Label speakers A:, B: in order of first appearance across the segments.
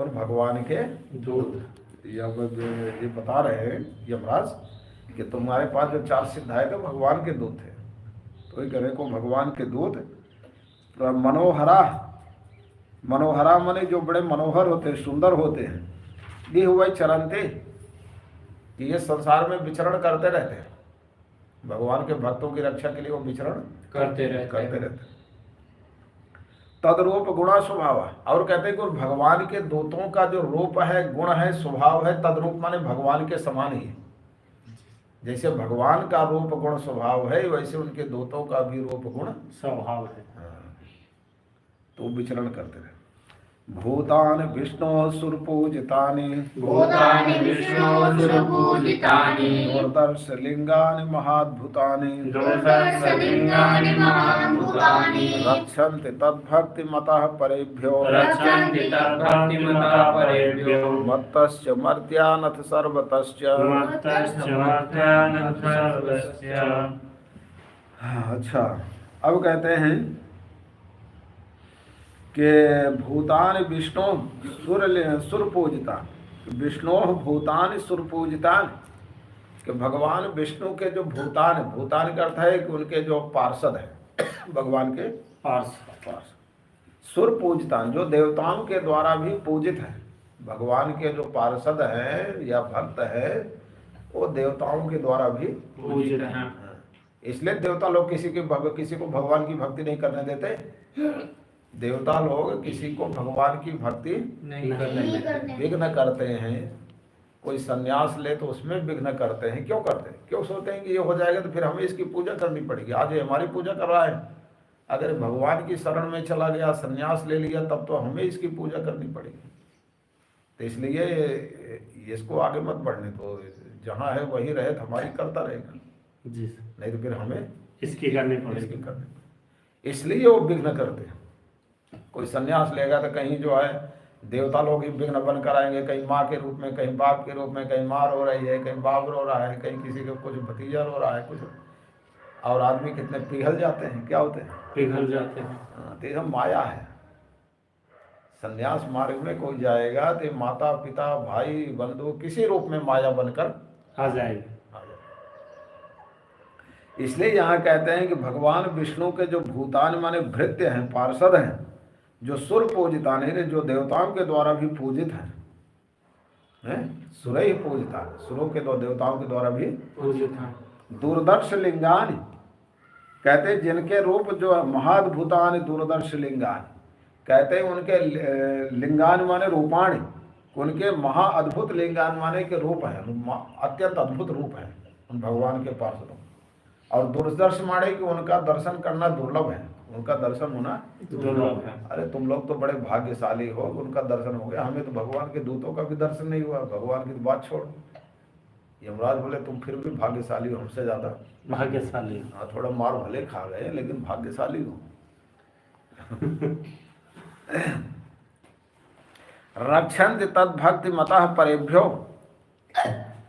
A: और भगवान के दूत। ये बता रहे हैं यमराज कि तुम्हारे पास जो 4 सिद्ध आए थे भगवान के दूत थे। तो ये कह रहे को भगवान के दूत मनोहरा, मनोहरा माने जो बड़े मनोहर होते हैं, सुंदर होते हैं। ये हुआ चरंते कि ये संसार में विचरण करते रहते हैं, भगवान के भक्तों की रक्षा के लिए वो विचरण करते रहते। तदरूप गुणा स्वभाव, और कहते हैं कि भगवान के दूतों का जो रूप है, गुण है, स्वभाव है, तदरूप माने भगवान के समान ही है। जैसे भगवान का रूप गुण स्वभाव है, वैसे उनके दूतों का भी रूप गुण
B: स्वभाव है।
A: तो विचरण करते रहे। भूतान विष्णु सुरपूजितानि,
C: भूतानि विष्णु सुरपूजितानि,
A: दूरदर्श लिंगानि महाद्भुतानि,
C: दूरदर्श लिंगानि महाद्भुतानि,
A: रक्षन्ति तद्भक्ति मतः परेभ्यो,
C: रक्षन्ति तद्भक्तिमतः परेभ्यो,
A: मत्तश्च मर्त्यानथ सर्वतश्च।
B: मत्तश्च मर्त्यानथ सर्वस्य।
A: अच्छा, अब कहते हैं कि भूतान विष्णु सुरपूजिता, विष्णु भूतान सुरपूजितान, कि भगवान विष्णु के जो भूतान, भूतान का अर्थ है कि उनके जो पार्षद है, भगवान के पार्षद, सुरपूजितान जो देवताओं के द्वारा भी पूजित है। भगवान के जो पार्षद हैं या भक्त है वो देवताओं के द्वारा भी
B: पूजित हैं।
A: इसलिए देवता लोग किसी को भगवान की भक्ति नहीं करने देते। देवता लोग किसी को भगवान की भक्ति नहीं करने, विघ्न करते हैं। कोई सन्यास ले तो उसमें विघ्न करते हैं। क्यों करते हैं? क्यों सोचते हैं कि ये हो जाएगा तो फिर हमें इसकी पूजा करनी पड़ेगी। आज ये हमारी पूजा कर रहा है, अगर भगवान की शरण में चला गया, सन्यास ले लिया, तब तो हमें इसकी पूजा करनी पड़ेगी। तो इसलिए इसको आगे मत बढ़ने दो, जहाँ है वही रहे, हमारी करता रहेगा
B: जी,
A: नहीं तो फिर हमें
B: इसकी करनी पड़ेगी।
A: इसलिए वो विघ्न करते हैं। कोई सन्यास लेगा तो कहीं जो है देवता लोग ही विघ्न बन कर आएंगे, कहीं माँ के रूप में, कहीं बाप के रूप में, कहीं माँ रो रही है, कहीं बाप रो रहा है, कहीं किसी का कुछ भतीजा रो रहा है कुछ, और आदमी कितने पिघल जाते हैं। क्या होते हैं?
B: पिघल जाते हैं।
A: तो ये सब माया है। सन्यास मार्ग में कोई जाएगा तो माता पिता भाई बंधु किसी रूप में माया बनकर
B: आ जाएगी।
A: इसलिए यहाँ कहते हैं कि भगवान विष्णु के जो भूतान माने भृत्य हैं, पार्षद हैं, जो सुर पूजितान है, जो देवताओं के द्वारा भी पूजित हैं, सुर ही पूजिता, सुरों के दो देवताओं के द्वारा भी
B: पूजित हैं।
A: दूरदर्श लिंगान, कहते हैं जिनके रूप जो महाद्भुतान दूरदर्श लिंगान, कहते हैं उनके लिंगान माने रूपाणी, उनके महाअद्भुत लिंगान माने के रूप है, अत्यंत अद्भुत रूप है उन भगवान के पार्षदों। और दूरदर्श माने कि उनका दर्शन करना दुर्लभ है, उनका दर्शन होना
B: दुर्लभ है।
A: अरे तुम लोग तो बड़े भाग्यशाली हो, उनका दर्शन हो गया, हमें तो भगवान के दूतों का भी दर्शन नहीं हुआ। भगवान की बात छोड़, यमराज बोले तुम फिर भी भाग्यशाली हो, हमसे ज्यादा
B: भाग्यशाली।
A: हाँ, थोड़ा मार भले खा गए लेकिन भाग्यशाली हो। रक्षन्ति तद्भक्ति मतः परेभ्यो,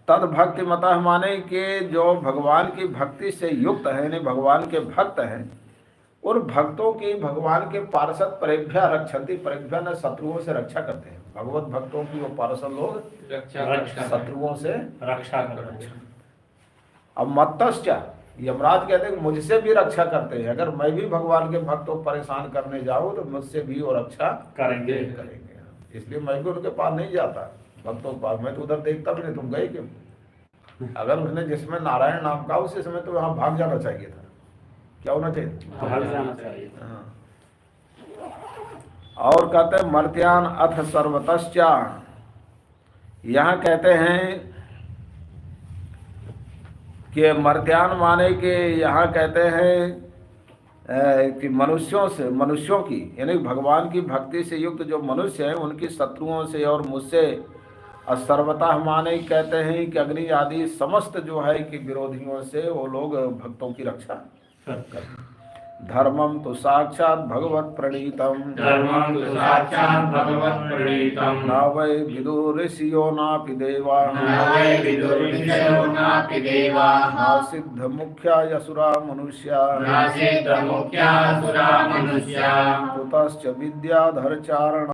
A: तद्भक्ति मतः माने कि जो भगवान की भक्ति से युक्त है, यानी भगवान के भक्त हैं, और भक्तों की भगवान के पार्षद परेभ्या रक्षन्ति, परेभ्या न शत्रुओं से रक्षा करते हैं। भगवत भक्तों की वो पार्षद लोग शत्रुओं से
B: रक्षा करते हैं।
A: अब मत्तश्च, यमराज कहते हैं मुझसे भी रक्षा करते हैं। अगर मैं भी भगवान के भक्तों को परेशान करने जाऊँ तो मुझसे भी वो रक्षा करेंगे। इसलिए मैं भी उनके पास नहीं जाता, भक्तों के पास। मैं तो उधर देखता भी नहीं, तुम गए क्यों? अगर उसने जिसमें नारायण नाम का उसी समय तो वहाँ भाग जाना चाहिए था। क्या होना चाहिए?
B: भाग जाना चाहिए।
A: और कहते हैं मर्त्यान अथ सर्वतश्चा, यहाँ कहते हैं कि मर्त्यान माने कि यहाँ कहते हैं कि मनुष्यों की, यानी भगवान की भक्ति से युक्त जो मनुष्य हैं उनकी शत्रुओं से और मुझसे, सर्वतः माने कहते हैं कि अग्नि आदि समस्त जो है कि विरोधियों से वो लोग भक्तों की रक्षा करते हैं। धर्मम तो साक्षात भगवत प्रणीतम,
C: धर्मं तु साक्षात् भगवत् प्रणीतम्,
A: न वै विदुर्षियो नापि देवा,
C: न वै विदुर्षियो नापि देवाः,
A: न सिद्ध मुख्या यसुरा मनुष्या,
C: न सिद्धमुख्यासुरा मनुष्या,
A: कुतश्च विद्याधर चारण